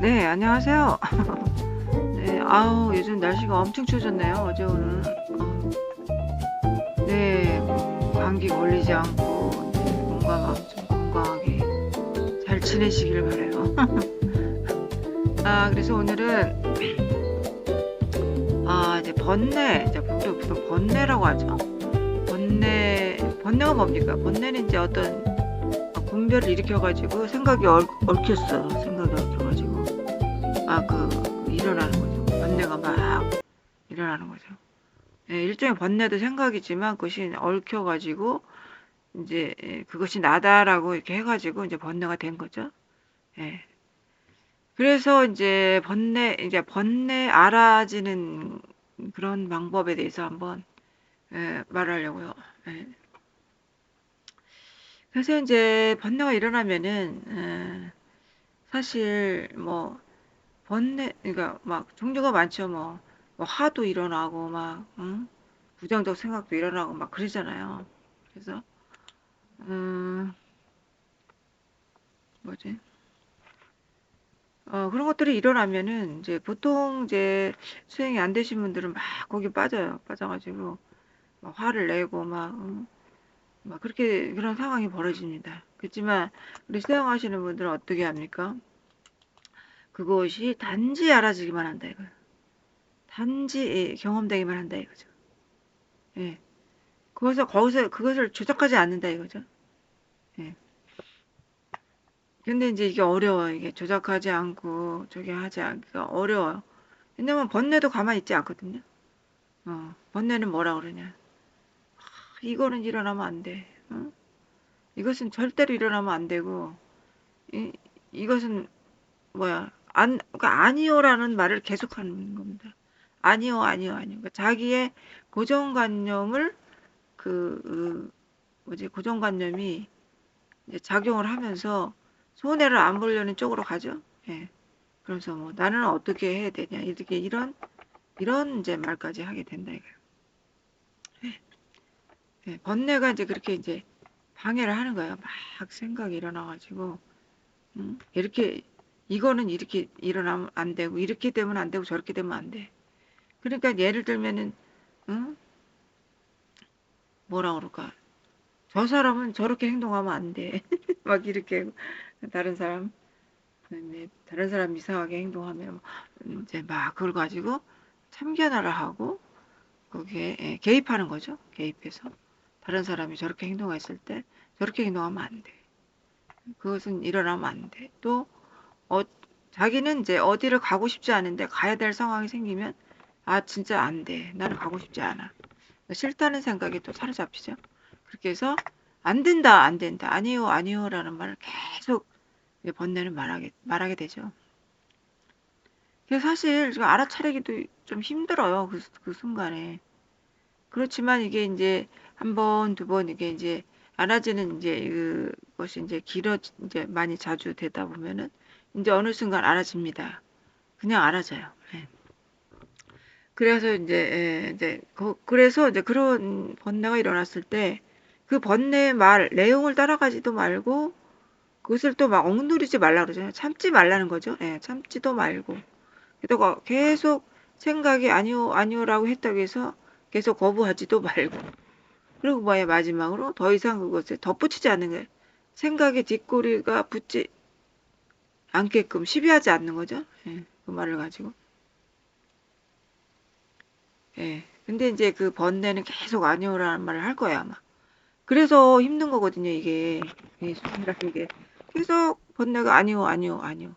네, 안녕하세요. 네, 아우, 요즘 날씨가 엄청 추워졌네요, 어제 오늘. 네, 감기 걸리지 않고, 이제 건강 좀 건강하게 잘 지내시길 바래요. 그래서 오늘은, 이제 이제 우리 보통 번뇌라고 하죠. 번뇌가 뭡니까? 번뇌는 이제 어떤 분별을 일으켜가지고 생각이 얽혀가지고, 일어나는 거죠. 번뇌가 막 일어나는 거죠. 예, 일종의 번뇌도 생각이지만 그것이 얽혀가지고 이제 그것이 나다라고 이렇게 해가지고 이제 번뇌가 된 거죠. 예. 그래서 이제 번뇌 알아지는 그런 방법에 대해서 한번 말하려고요. 예. 그래서 이제 번뇌가 일어나면은 사실 뭐 그러니까 막 종류가 많죠. 뭐 화도 일어나고 막 부정적 생각도 일어나고 막 그러잖아요. 그래서 음, 뭐지? 그런 것들이 일어나면은 이제 보통 이제 수행이 안 되신 분들은 막 거기 빠져요. 빠져가지고 막 화를 내고 막 그렇게 그런 상황이 벌어집니다. 그렇지만 우리 수행하시는 분들은 어떻게 합니까? 그것이 단지 알아지기만 한다 이거예요. 단지 경험되기만 한다 이거죠. 예. 거기서 그것을 조작하지 않는다 이거죠. 예. 근데 이제 이게 어려워요. 이게 조작하지 않고 저기 하지 않기가 어려워요. 왜냐면 번뇌도 가만히 있지 않거든요. 번뇌는 뭐라 그러냐. 이거는 일어나면 안 돼. 이것은 절대로 일어나면 안 되고, 이것은 뭐야. 그러니까 아니요라는 말을 계속하는 겁니다. 아니요, 아니요, 아니요. 그러니까 자기의 고정관념을 고정관념이 이제 작용을 하면서 손해를 안 보려는 쪽으로 가죠. 예. 그래서 뭐 나는 어떻게 해야 되냐 이렇게 이런 이제 말까지 하게 된다 이거예요. 예. 번뇌가 이제 그렇게 이제 방해를 하는 거예요. 막 생각이 일어나가지고 이렇게 이거는 이렇게 일어나면 안 되고 이렇게 되면 안 되고 저렇게 되면 안 돼. 그러니까 예를 들면은 응? 뭐라 그럴까? 저 사람은 저렇게 행동하면 안 돼. 막 이렇게 다른 사람 다른 사람 이상하게 행동하면 이제 막 그걸 가지고 참견을 하고 거기에 개입하는 거죠. 개입해서 다른 사람이 저렇게 행동했을 때 저렇게 행동하면 안 돼. 그것은 일어나면 안 돼. 또 어, 자기는 이제 어디를 가고 싶지 않은데 가야 될 상황이 생기면 진짜 안 돼. 나는 가고 싶지 않아. 싫다는 생각이 또 사로잡히죠. 그렇게 해서 안 된다, 안 된다, 아니요, 아니요라는 말을 계속 번뇌는 말하게 되죠. 그래서 사실 알아차리기도 좀 힘들어요. 그 순간에. 그렇지만 이게 이제 한 번, 두 번 이게 이제 알아지는 이제 그것이 이제 많이 자주 되다 보면은 이제 어느 순간 알아집니다. 그냥 알아져요. 예. 그래서 그래서 이제 그런 번뇌가 일어났을 때 그 번뇌의 내용을 따라가지도 말고 그것을 또 막 억누르지 말라 그러잖아요. 참지 말라는 거죠. 예, 참지도 말고. 그러다가 계속 생각이 아니요, 아니요라고 했다고 해서 계속 거부하지도 말고. 그리고 뭐야, 마지막으로 더 이상 그것에 덧붙이지 않는 거예요. 생각의 뒷꼬리가 붙지 않게끔 시비하지 않는 거죠. 예, 그 말을 가지고. 예. 근데 이제 그 번뇌는 계속 아니오라는 말을 할 거야, 아마. 그래서 힘든 거거든요, 이게. 수행이라는 게. 계속 번뇌가 아니오, 아니오, 아니오.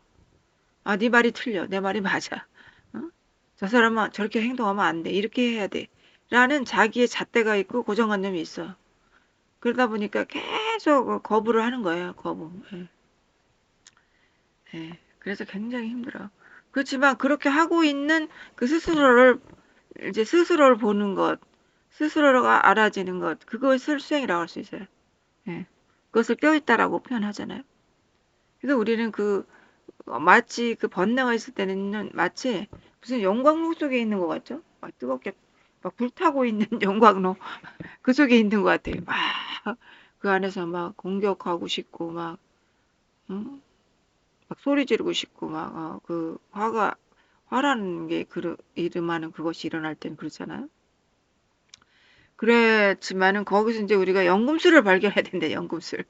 네 말이 틀려. 내 말이 맞아. 어? 저 사람은 저렇게 행동하면 안 돼. 이렇게 해야 돼. 라는 자기의 잣대가 있고 고정관념이 있어. 그러다 보니까 계속 거부를 하는 거예요, 거부. 예. 예. 그래서 굉장히 힘들어. 그렇지만 그렇게 하고 있는 그 스스로를 보는 것, 스스로가 알아지는 것, 그것을 수행이라고 할 수 있어요. 예. 그것을 깨어있다라고 표현하잖아요. 그래서 우리는 마치 그 번뇌가 있을 때는 마치 무슨 용광로 속에 있는 것 같죠? 막 뜨겁게 막 불타고 있는 용광로 그 속에 있는 것 같아요. 막 그 안에서 막 공격하고 싶고 응? 막 소리 지르고 싶고 막 그 화라는 게 이름하는 그것이 일어날 땐 그렇잖아요. 그렇지만은 거기서 이제 우리가 연금술을 발견해야 된대. 연금술.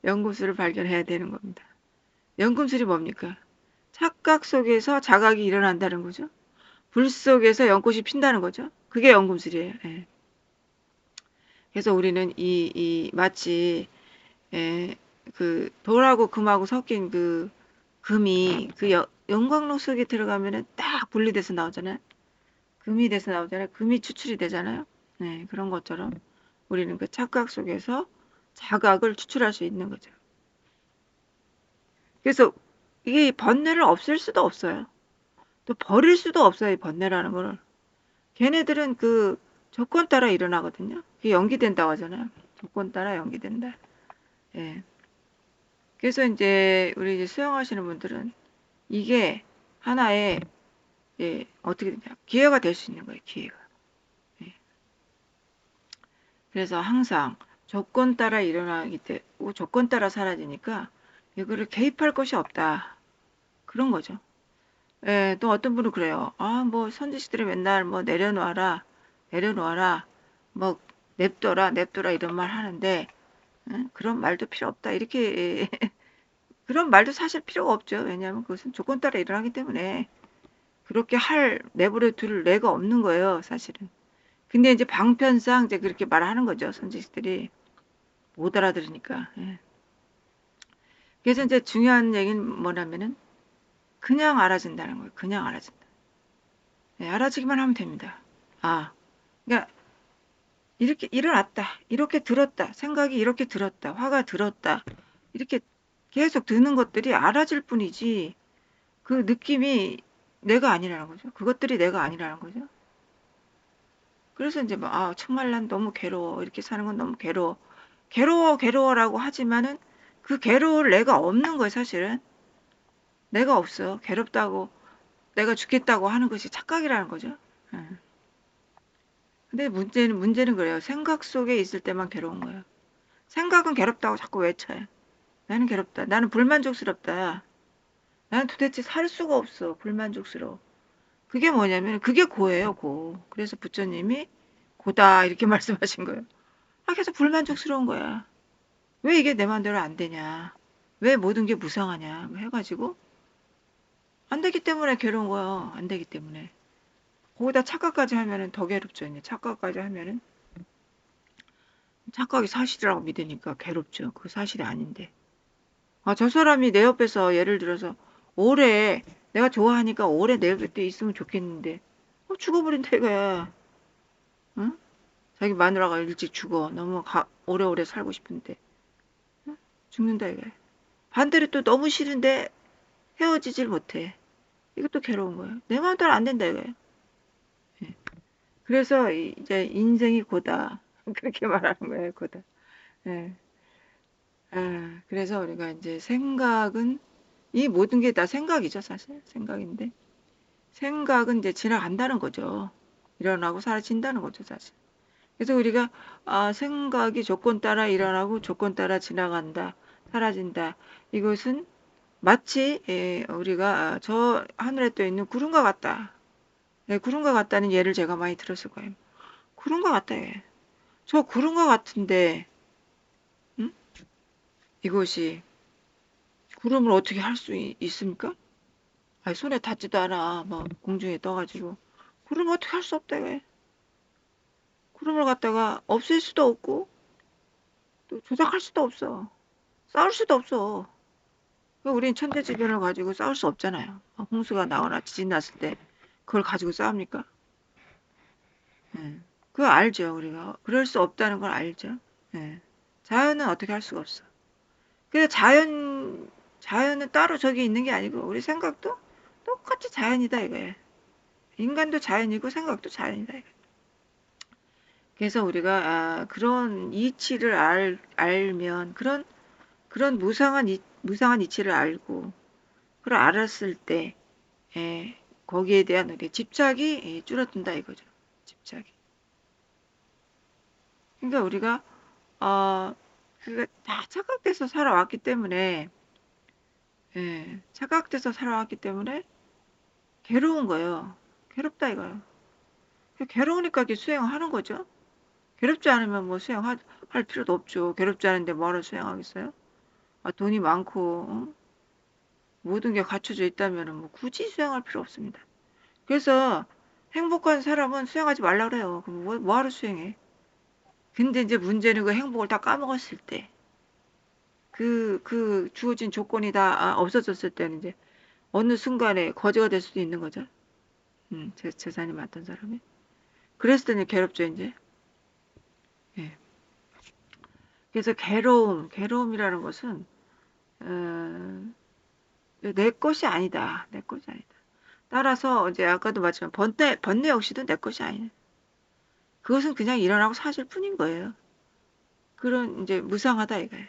연금술을 발견해야 되는 겁니다. 연금술이 뭡니까? 착각 속에서 자각이 일어난다는 거죠. 불 속에서 연꽃이 핀다는 거죠. 그게 연금술이에요. 예. 그래서 우리는 마치 예, 그 돌하고 금하고 섞인 그 금이 그 영광로 속에 들어가면은 딱 분리돼서 나오잖아요. 금이 돼서 나오잖아요. 금이 추출이 되잖아요. 네, 그런 것처럼 우리는 그 착각 속에서 자각을 추출할 수 있는 거죠. 그래서 이게 번뇌를 없앨 수도 없어요. 또 버릴 수도 없어요. 이 번뇌라는 거를. 걔네들은 그 조건 따라 일어나거든요. 그게 연기된다고 하잖아요. 조건 따라 연기된다. 예. 그래서 이제 우리 이제 수영하시는 분들은 이게 하나의 예, 어떻게 되냐 기회가 될 수 있는 거예요. 기회가. 예. 그래서 항상 조건 따라 일어나기 때문에 조건 따라 사라지니까 이거를 개입할 것이 없다. 그런 거죠. 예, 또 어떤 분은 그래요. 아, 뭐 선지식들이 맨날 뭐 내려놓아라, 내려놓아라, 뭐 냅둬라 이런 말 하는데 그런 말도 필요 없다. 이렇게 그런 말도 사실 필요가 없죠. 왜냐하면 그것은 조건 따라 일어나기 때문에 그렇게 내버려 둘 애가 없는 거예요, 사실은. 근데 이제 방편상 이제 그렇게 말하는 거죠, 선지식들이. 못 알아들으니까. 예. 그래서 이제 중요한 얘기는 뭐냐면은 그냥 알아진다는 거예요. 그냥 알아진다. 예, 알아지기만 하면 됩니다. 아, 그러니까 이렇게 일어났다. 이렇게 들었다. 생각이 이렇게 들었다. 화가 들었다. 이렇게 계속 드는 것들이 알아질 뿐이지 그 느낌이 내가 아니라는 거죠. 그것들이 내가 아니라는 거죠. 그래서 이제 막, 정말 난 너무 괴로워. 이렇게 사는 건 너무 괴로워. 괴로워라고 하지만은 그 괴로울 내가 없는 거예요, 사실은. 내가 없어. 괴롭다고, 내가 죽겠다고 하는 것이 착각이라는 거죠. 예. 근데 문제는 그래요. 생각 속에 있을 때만 괴로운 거예요. 생각은 괴롭다고 자꾸 외쳐요. 나는 괴롭다. 나는 불만족스럽다. 나는 도대체 살 수가 없어. 불만족스러워. 그게 뭐냐면, 그게 고예요, 고. 그래서 부처님이 고다, 이렇게 말씀하신 거예요. 계속 불만족스러운 거야. 왜 이게 내 마음대로 안 되냐? 왜 모든 게 무상하냐? 뭐 해가지고 안 되기 때문에 괴로운 거야. 안 되기 때문에. 거기다 착각까지 하면은 더 괴롭죠. 이제 착각까지 하면은 착각이 사실이라고 믿으니까 괴롭죠. 그 사실이 아닌데. 저 사람이 내 옆에서 예를 들어서 오래 내가 좋아하니까 오래 내 옆에 있으면 좋겠는데 죽어버린다 이거야. 응? 자기 마누라가 일찍 죽어. 너무 오래오래 살고 싶은데 죽는다 이거야. 반대로 또 너무 싫은데 헤어지질 못해. 이것도 괴로운 거예요. 내 마음대로 안 된다 이거예요. 예. 그래서 이제 인생이 고다. 그렇게 말하는 거예요, 고다. 예. 그래서 우리가 이제 생각은 이 모든 게 다 생각이죠, 사실. 생각인데. 생각은 이제 지나간다는 거죠. 일어나고 사라진다는 거죠, 사실. 그래서 우리가 생각이 조건 따라 일어나고 조건 따라 지나간다, 사라진다. 이것은 마치 우리가 저 하늘에 떠 있는 구름과 같다. 네, 구름과 같다는 예를 제가 많이 들었을 거예요. 구름과 같다. 예. 저 구름과 같은데 응? 이것이 구름을 어떻게 할 수 있습니까? 아니, 손에 닿지도 않아. 뭐 공중에 떠가지고 구름 어떻게 할 수 없다. 왜? 구름을 갖다가 없앨 수도 없고 또 조작할 수도 없어. 싸울 수도 없어. 그러니까 우린 천재지변을 가지고 싸울 수 없잖아요. 홍수가 나거나 지진 났을 때 그걸 가지고 싸웁니까? 예. 그거 알죠, 우리가. 그럴 수 없다는 걸 알죠. 예. 자연은 어떻게 할 수가 없어. 그래서 자연은 따로 저기 있는 게 아니고, 우리 생각도 똑같이 자연이다, 이거예요. 인간도 자연이고, 생각도 자연이다, 이거. 그래서 우리가, 그런 이치를 알면, 그런 무상한 이치를 알고, 그걸 알았을 때, 거기에 대한 우리 집착이 줄어든다, 이거죠. 집착이. 그러니까 우리가 어, 그게 다 착각돼서 살아왔기 때문에 예, 착각돼서 살아왔기 때문에 괴로운 거예요. 괴롭다 이거예요. 괴로우니까 이렇게 수행하는 거죠. 괴롭지 않으면 뭐 수행할 필요도 없죠. 괴롭지 않은데 뭐하러 수행하겠어요? 아, 돈이 많고 모든 게 갖춰져 있다면 뭐 굳이 수행할 필요 없습니다. 그래서 행복한 사람은 수행하지 말라 그래요. 그럼 뭐하러 수행해? 근데 이제 문제는 그 행복을 다 까먹었을 때, 그 주어진 조건이 다 없어졌을 때는 이제 어느 순간에 거지가 될 수도 있는 거죠. 재산이 많던 사람이. 그랬을 때는 괴롭죠, 이제. 예. 그래서 괴로움이라는 것은, 어, 내 것이 아니다. 내 것이 아니다. 따라서 이제 아까도 말했지만 번뇌 역시도 내 것이 아니에요. 그것은 그냥 일어나고 사실 뿐인 거예요. 그런 이제 무상하다 이거예요.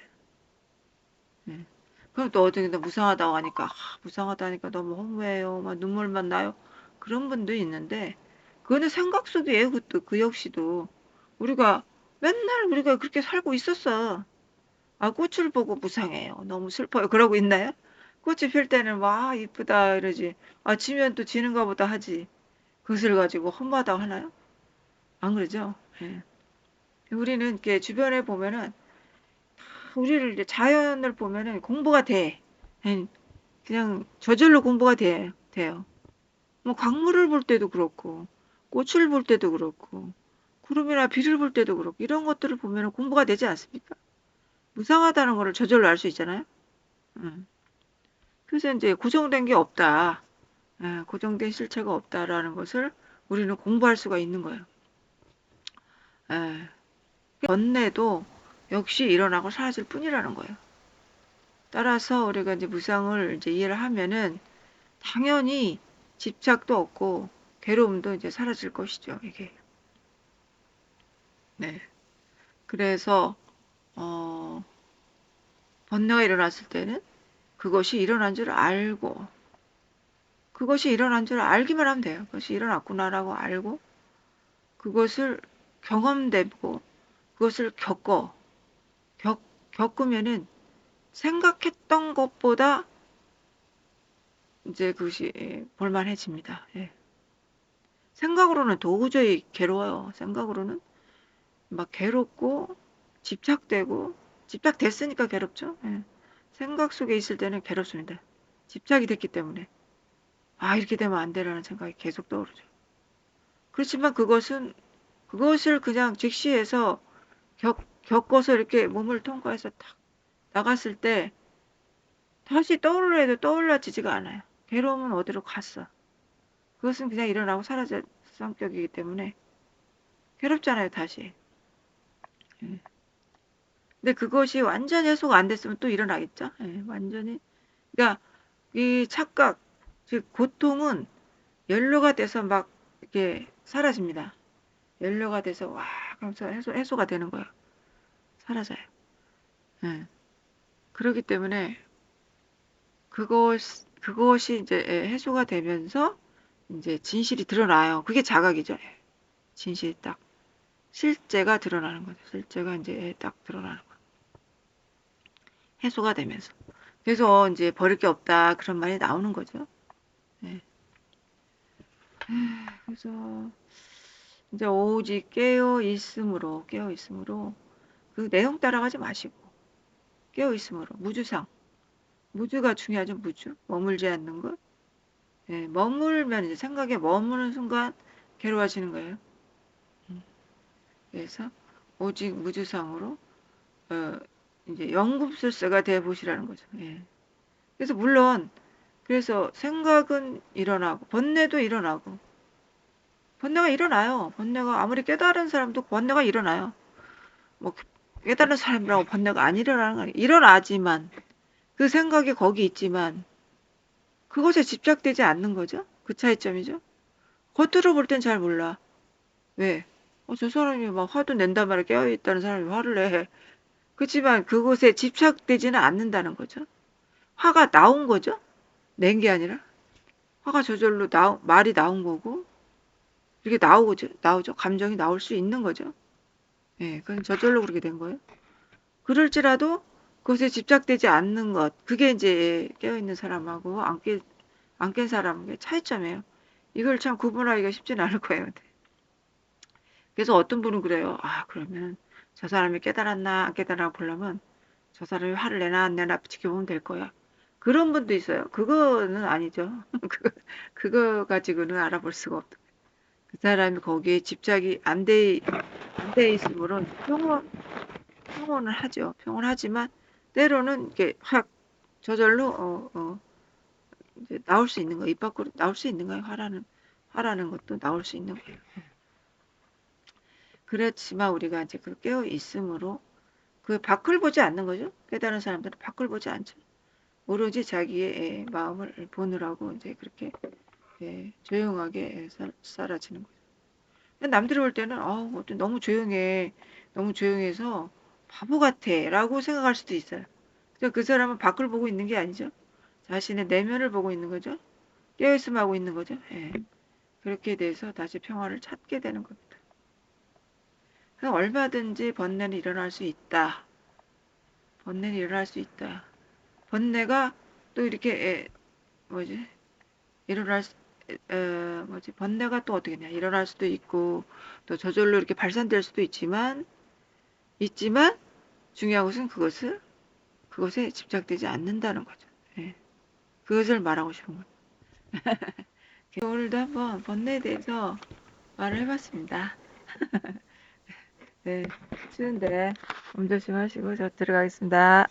예. 그럼 또 어떻게 무상하다고 하니까 무상하다 하니까 너무 허무해요. 막 눈물만 나요. 그런 분도 있는데 그거는 생각 속이에요. 그것도 그 역시도 우리가 맨날 우리가 그렇게 살고 있었어. 아, 꽃을 보고 무상해요. 너무 슬퍼요. 그러고 있나요? 꽃이 필 때는 와 이쁘다 이러지. 아, 지면 또 지는가 보다 하지. 그것을 가지고 험하다고 하나요? 안 그러죠? 예. 우리는 이렇게 주변에 보면은 우리를 이제 자연을 보면은 공부가 돼. 예, 그냥 저절로 공부가 돼요. 뭐 강물을 볼 때도 그렇고 꽃을 볼 때도 그렇고 구름이나 비를 볼 때도 그렇고 이런 것들을 보면은 공부가 되지 않습니까? 무상하다는 거를 저절로 알 수 있잖아요. 음. 그래서 이제 고정된 게 없다. 예, 고정된 실체가 없다라는 것을 우리는 공부할 수가 있는 거예요. 예. 번뇌도 역시 일어나고 사라질 뿐이라는 거예요. 따라서 우리가 이제 무상을 이제 이해를 하면은 당연히 집착도 없고 괴로움도 이제 사라질 것이죠, 이게. 네. 그래서 어, 번뇌가 일어났을 때는 그것이 일어난 줄 알고 그것이 일어난 줄 알기만 하면 돼요. 그것이 일어났구나라고 알고 그것을 경험되고 그것을 겪, 겪으면은 생각했던 것보다 이제 그것이 볼만해집니다. 예. 생각으로는 도저히 괴로워요. 생각으로는 막 괴롭고 집착되고 집착됐으니까 괴롭죠. 예. 생각 속에 있을 때는 괴롭습니다. 집착이 됐기 때문에 아 이렇게 되면 안 되라는 생각이 계속 떠오르죠. 그렇지만 그것을 그냥 직시해서 겪어서 이렇게 몸을 통과해서 탁 나갔을 때 다시 떠오르려 해도 떠올라지지가 않아요. 괴로움은 어디로 갔어. 그것은 그냥 일어나고 사라질 성격이기 때문에 괴롭잖아요, 다시. 예. 근데 그것이 완전히 해소가 안 됐으면 또 일어나겠죠. 예, 완전히. 그러니까 이 착각, 즉 고통은 연료가 돼서 막 이렇게 사라집니다. 연료가 돼서 와 하면서 해소가 되는 거예요. 사라져요. 예. 그렇기 때문에 그것이 이제 해소가 되면서 이제 진실이 드러나요. 그게 자각이죠. 예. 진실이 딱 실제가 드러나는 거죠. 실제가 이제 딱 드러나는 거예요. 해소가 되면서. 그래서 이제 버릴 게 없다 그런 말이 나오는 거죠. 예. 그래서 이제 오직 깨어 있음으로 그 내용 따라가지 마시고 깨어 있음으로 무주상 무주가 중요하죠. 무주 머물지 않는 것. 예, 머물면 이제 생각에 머무는 순간 괴로워지는 거예요. 음, 그래서 오직 무주상으로 어, 이제 영급술세가 돼 보시라는 거죠. 예. 그래서 물론 그래서 생각은 일어나고 번뇌도 일어나고 번뇌가 일어나요. 번뇌가 아무리 깨달은 사람도 번뇌가 일어나요. 뭐 깨달은 사람이라고 번뇌가 안 일어나는 거 아니에요. 일어나지만 그 생각이 거기 있지만 그것에 집착되지 않는 거죠. 그 차이점이죠. 겉으로 볼 땐 잘 몰라. 왜? 저 사람이 막 화도 낸단 말에 깨어있다는 사람이 화를 내. 그렇지만 그곳에 집착되지는 않는다는 거죠. 화가 나온 거죠. 낸 게 아니라. 화가 저절로 말이 나온 거고 이렇게 나오죠. 감정이 나올 수 있는 거죠. 예, 그건 저절로 그렇게 된 거예요. 그럴지라도 그것에 집착되지 않는 것, 그게 이제 깨어있는 사람하고 안 깬 사람의 차이점이에요. 이걸 참 구분하기가 쉽진 않을 거예요. 그래서 어떤 분은 그래요. 아, 그러면 저 사람이 깨달았나 안 깨달았나 보려면 저 사람이 화를 내나 안 내나 지켜보면 될 거야. 그런 분도 있어요. 그거는 아니죠. 그거 가지고는 알아볼 수가 없다. 그 사람이 거기에 집착이 안 돼 있으므로 평온을 하죠. 평온을 하지만 때로는 이렇게 확 저절로 이제 나올 수 있는 거예요. 입 밖으로 나올 수 있는 거예요. 화라는 것도 나올 수 있는 거예요. 그렇지만 우리가 이제 그 깨어 있음으로 그 밖을 보지 않는 거죠. 깨달은 사람들은 밖을 보지 않죠. 오로지 자기의 마음을 보느라고 이제 그렇게 조용하게 살아지는 거죠. 남들이 볼 때는 너무 조용해. 너무 조용해서 바보 같아라고 생각할 수도 있어요. 그래서 그 사람은 밖을 보고 있는 게 아니죠. 자신의 내면을 보고 있는 거죠. 깨어있음 하고 있는 거죠. 예. 그렇게 돼서 다시 평화를 찾게 되는 겁니다. 그래서 얼마든지 번뇌는 일어날 수 있다. 번뇌는 일어날 수 있다. 번뇌가 또 이렇게 뭐지? 일어날 수, 뭐지? 번뇌가 또 어떻게 냐 일어날 수도 있고 또 저절로 이렇게 발산될 수도 있지만 중요한 것은 그것에 집착되지 않는다는 거죠. 예. 그것을 말하고 싶은 거죠. 오늘도 한번 번뇌에 대해서 말을 해봤습니다. 네, 쉬운데 몸 조심하시고 저 들어가겠습니다.